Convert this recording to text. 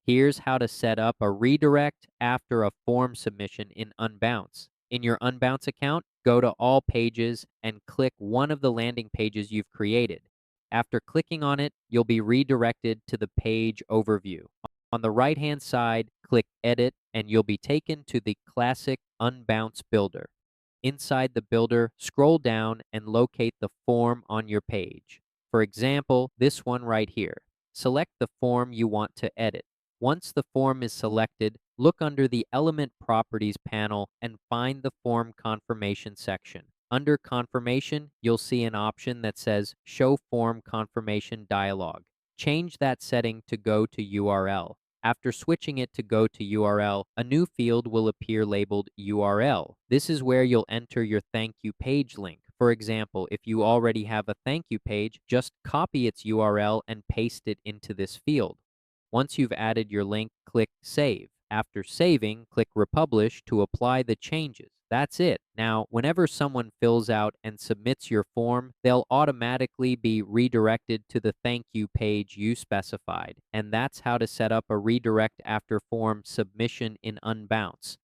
Here's how to set up a redirect after a form submission in Unbounce. In your Unbounce account, go to All Pages and click one of the landing pages you've created. After clicking on it, you'll be redirected to the page overview. On the right-hand side, click Edit, and you'll be taken to the classic Unbounce builder. Inside the builder, scroll down and locate the form on your page. For example, this one right here. Select the form you want to edit. Once the form is selected, look under the Element Properties panel and find the Form Confirmation section. Under Confirmation, you'll see an option that says Show Form Confirmation dialog. Change that setting to Go to URL. After switching it to Go to URL, a new field will appear labeled URL. This is where you'll enter your thank you page link. For example, if you already have a thank you page, just copy its URL and paste it into this field. Once you've added your link, click Save. After saving, click Republish to apply the changes. That's it. Now, whenever someone fills out and submits your form, they'll automatically be redirected to the thank you page you specified. And that's how to set up a redirect after form submission in Unbounce.